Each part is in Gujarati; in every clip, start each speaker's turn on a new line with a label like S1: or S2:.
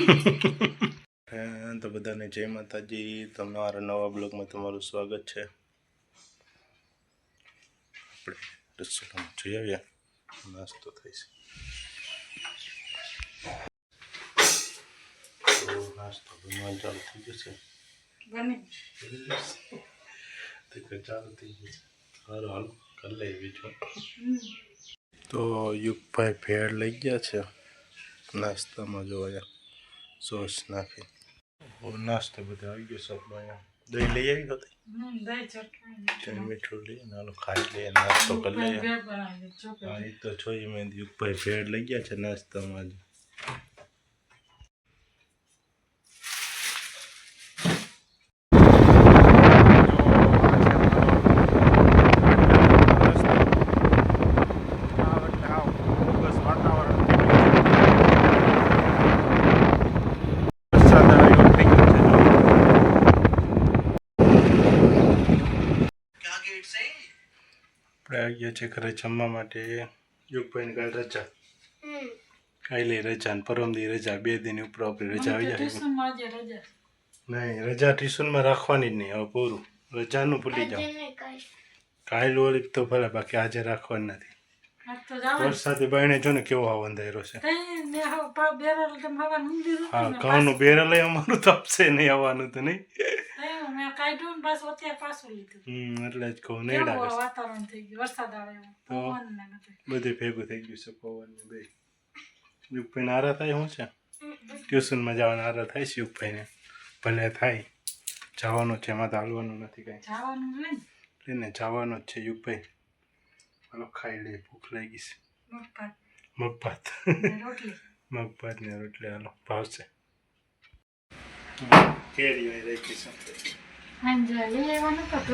S1: તો બધાને જય માતાજી, તમારા નવા બ્લોગમાં તમારું સ્વાગત છે। આપણે રસોડામાં જઈ આવ્યા, નાસ્તો થાય છે। નાસ્તો બનવાનું ચાલુ થઈ જશે, ચાલુ થઈ જશે। સારું હાલ કરી લઈએ બીજું। તો યુગભાઈ ભેળ લઈ ગયા છે નાસ્તામાં, જોયા સોસ નાખી નાસ્તો બધો આવી ગયો। સબ અહીંયા દહીં લઈ આવી હતી, દહીં મીઠું લઈએ ને હાલો ખાઈ લઈએ, નાસ્તો કરી લઈએ। હા એ તો જોઈએ, મેં યુગભાઈ ભેળ લઈ ગયા છે નાસ્તામાં। આપણે આવી ગયા છે ઘરે જમવા માટે। યુગભાઈને કાલે રજા, કાલે રજા ને પરમદી રજા, 2 દિન ઉપર આપણે રજા આવી જાય। નહીં રજા ટ્યુશનમાં રાખવાની જ નહીં, હવે પૂરું રજાનું ભૂલી જાઓ। કાલે ઓલી તો ભલે, બાકી આજે રાખવાની નથી। વરસાદે બાયણે જો ને કેવો હવા અંધારો છે। હા ઘઉંનું બેરલ અમારું તો આપશે નહીં આવવાનું તો નહીં, એટલે જ કહું નહીં લાગે બધે ભેગું થઈ ગયું છે પવન ને બે। યુગભાઈને આરા થાય શું છે, ટ્યુશનમાં જવાના આરા થાય છે યુગભાઈને, ભલે થાય જવાનું છે, એમાં તો હાલવાનું નથી કાંઈ, લઈને જવાનું જ છે યુગભાઈ। હાલો ખાઈ લઈએ, ભૂખ લાગી છે। મગભાત મગભાત ને રોટલી હાલો ભાવશે। કેરી રહી ગઈ છે, મગભાત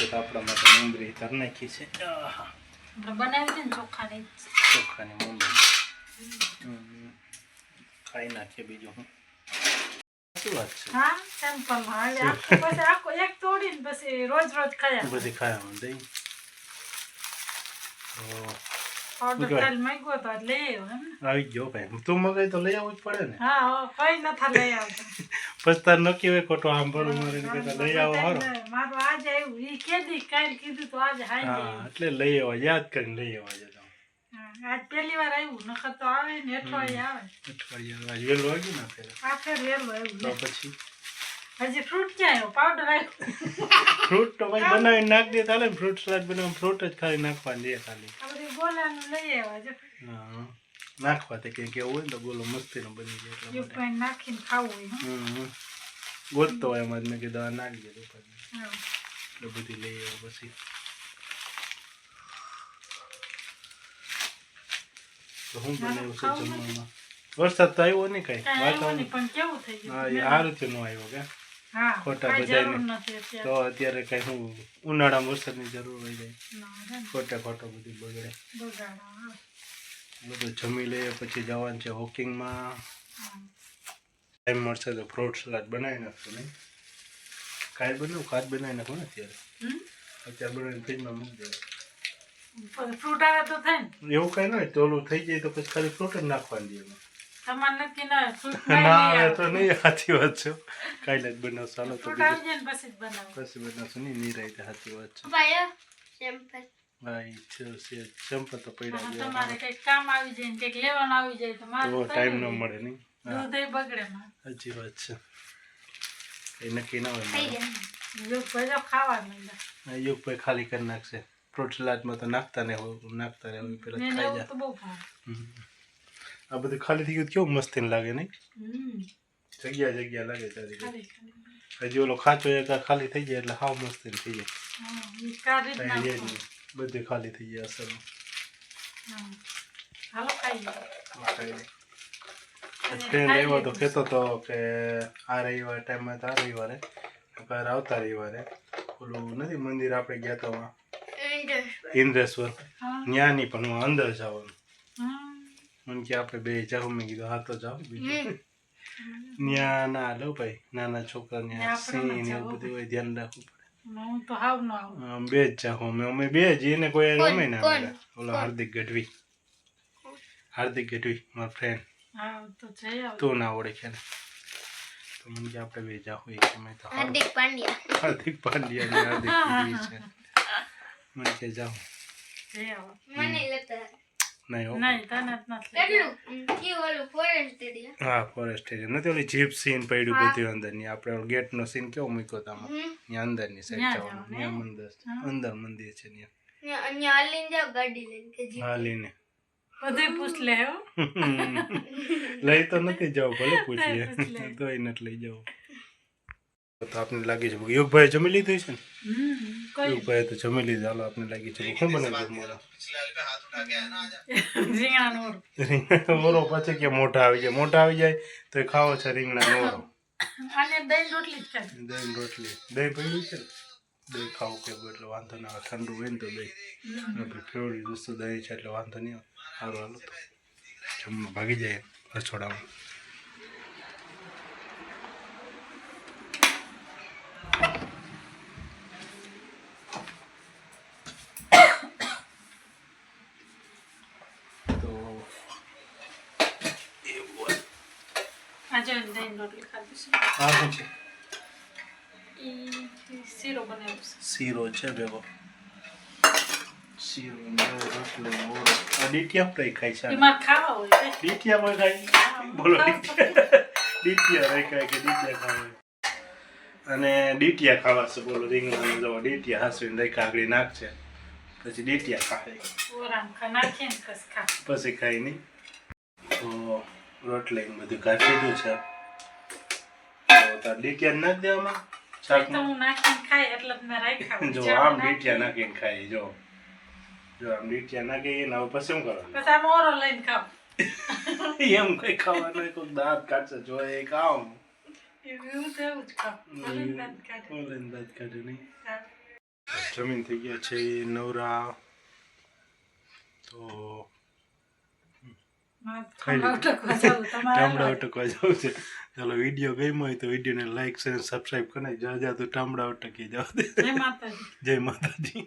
S1: તો આપણા માટે મમરી તર નાખી છે, ચોખાની મમરી ખાઈ નાખીએ। બીજું હું શું વાત છે, બધી ખાયા દહીં આવી ગયો ભાઈ, તું મગાઈ તો લઈ આવવું જ પડે ને। પછી તાર નક્કી હોય ખોટો આમ ભરું મારે લઈ આવો હારો, એટલે લઈ આવવા યાદ કરીને લઈ આવવા જતા।
S2: આજ પહેલી વાર આવ્યું, નખર તો આવે ને અઠવાડિયે આવે,
S1: વેલું આવ્યું ને
S2: વેલું આવ્યું
S1: તો પછી
S2: હજી ફ્રૂટ ક્યાં આવ્યો, પાવડર આવ્યો।
S1: ફ્રૂટ તો ભાઈ બનાવીને નાખ દે ચાલે ને, ફ્રૂટ સલાડ બનાવીને ફ્રૂટ જ ખાલી નાખવાની દે ખાલી,
S2: બોલાનું લઈ આવ્યા।
S1: હા નાખવા તે કે કેવું હોય ને તો બોલો મસ્તીનો બની જાય, એટલે
S2: નાખીને ખાવું હોય
S1: ગોતતો હોય એમાં મેં કીધું આ નાખી દે એટલે બધી લઈ આવ્યો। પછી તો હું બનાવ્યું છે જમવામાં, વરસાદ તો આવ્યો નહીં કઈ વાતાવરણ,
S2: પણ કેવું થઈ ગયું,
S1: હા એ સારું થયું ન આવ્યો કે ખોટા બધાને, તો અત્યારે કઈ હું ઉનાળામાં વરસાદની જરૂર હોય જાય, ખોટો બધું બગડે। બધું જમી લઈએ પછી જવાનું છે વોકિંગમાં, ટાઈમ મળશે તો ફ્રૂટ સલાડ બનાવી નાખશું। નહીં કાંઈ બનાવું, કાચ બનાવી નાખું ને અત્યારે બનાવીને ફ્રીજમાં મૂકી દેવું,
S2: ફ્રૂટ આવે તો થાય ને,
S1: એવું કઈ ન હોય તો ઓલું થઈ જાય તો પછી ખાલી ફ્રૂટ જ નાખવાની દે,
S2: ના
S1: તો નહીં, સાચી વાત છે, કાલે જ બનાવશું હાલો તો
S2: પછી
S1: બનાવશું નહીં નિરાય, સાચી વાત છે। સેમ્પલ તો પડ્યા,
S2: તમારે કઈક કામ આવી જાય, કઈક લેવાનું આવી જાય તો
S1: ટાઈમ ન મળે નહીં,
S2: દૂધ બગડે,
S1: સાચી વાત છે, એ નક્કી ના હોય।
S2: ખાવાનું
S1: યુગભાઈ ખાલી કરી નાખશે, ફ્રૂટ સલાડમાં તો નાખતા ને નાખતા રહે પેલા ખાઈ જાય। આ બધું ખાલી થઈ ગયું કેવું મસ્તી લાગે નહીં, જગ્યા લાગે તારી, હજી ઓલો ખાચો એક ખાલી થઈ જાય એટલે હાવ મસ્તી થઈ જાય, બધું ખાલી થઈ જાય અસલમાં। ફ્રેન્ડ એવો તો કહેતો હતો કે આ રવિવાર ટાઈમમાં તો આ રવિવારે આવતા રવિવારે ઓલું નથી મંદિર આપણે ગયા તો ઇન્દ્રેશ્વર, ત્યાં નહીં પણ હું અંદર જવાનું, મને કે આપણે બે જાઉં, મેં કીધું હા તો જાઓ, બીજું ત્યાં ના લો ભાઈ, નાના છોકરા ત્યાં સિંહ ને એવું બધું હોય, ધ્યાન રાખવું પડે। બે જ જાઉં, અમે બે જ, એને કોઈ રમે ના, ઓલા હાર્દિક ગઢવી હાર્દિક ગેટવી મારા ફ્રેન્ડ
S2: હા તો જઈ આવ
S1: તું ના ઓળખે ને તો મને કે આપણે બે જાવું એક સમય તો
S3: હાર્દિક પાંડ્યા
S1: હાર્દિક પાંડ્યા ને હાર્દિક ગેટવી છે મને કે જાઉં
S2: જઈ આવ
S3: મને લેતા
S1: નહીં હો
S2: નહીં તને જ નથી
S3: કેટલું કી ઓલું ફોરેસ્ટ એરિયા
S1: હા ફોરેસ્ટ એરિયા નથી ઓલી જીપ સીન પડ્યું બધું અંદરની આપણે ગેટનો સીન કેવો મૂક્યો તમે ત્યાં અંદરની સાઈડ જવાનું ત્યાં મંદિર અંદર મંદિર છે ત્યાં
S3: અહીંયા હાલીને જાવ ગાડી લઈને કે જી
S1: હાલીને
S2: બધું પૂછ લે હો
S1: લઈ તો નથી જાવ ભલે પૂછીએ
S2: પૂછ લે.
S1: તોય નથી લઈ જાવ તો આપને લાગી છે ભૂખ. યુગભાઈ જમી લીધું છે ને
S2: કોઈ
S1: યુગભાઈ તો જમી લીધું હાલો આપને લાગી છે ભૂખ. શું બનાવ્યું મોરા
S2: રીંગણાનો ઓરો.
S1: ઓરો પછી કે મોટા આવી જાય તો એ ખાવો છે રીંગણા ઓરો
S2: અને દહીં રોટલી જ ખાધી.
S1: દહીં રોટલી દહીં પડ્યું છે ને દહીં ખાવું કે એટલે વાંધો ના આવે ઠંડુ હોય ને તો દહીં આપણી ફેવરિટ વસ્તુ દહીં છે એટલે વાંધો નહીં આવે સારું હાલો તો જમવા ભાગી જાય રસોડામાં
S2: આજે દહીં રોટલી ખાધી છે.
S1: આ શું છે
S2: ઈ શીરો બનાવ્યો છે.
S1: શીરો છે ભેગો શીરો રોટલી ઓરો આ ડીટિયા ફ્રાય ખાય છે
S2: ઈ મારે ખાવા હોય છે.
S1: ડીટિયા કોઈ ખાય બોલો ડીટિયા ખાય કે ડીટિયા ખાવા અને ડીટિયા ખાવા છે બોલો રીંગણાનો જો ડીટિયા હાસવીને દઈ કાગડી નાખશે પછી ડીટિયા ખાય
S2: ઓરામ ખા નાખીને કસ ખા.
S1: પછી ખાઈ નહીં તો રોટલી ને બધું કાઢી દીધું છે તો તાર ડીટિયા નાખી દેવામાં
S2: તો
S1: શાકમાં
S2: હું નાખીને ખાય એટલે જ મેં રાખ્યા.
S1: જો આમ ડીટિયા નાખીને ખાઈ જો આમ ડીટિયા નાખી ને હવે પછી શું કરવાનું
S2: પછી આમ ઓરો લઈને ખાવ.
S1: એમ કઈ ખાવાનું કોઈ દાંત કાઢશે જો એ ખાવ
S2: એવું તો એવું જ ખાવ. ઓલીને દાંત કાઢે.
S1: ઓલીને દાંત કાઢે નહીં
S2: હા.
S1: જમીન થઈ ગયા છે નવરા તો
S2: ઠામડા ઉટકવા જાવું તમારે
S1: ટામડા ઉટકવા જવું છે ચાલો વિડીયો ગમ્યો હોય તો વિડીયોને લાઈક શેર સબસ્ક્રાઈબ કરી જા જા તો ટામડા ઉટકી જાવ
S2: જય માતાજી.
S1: જય માતાજી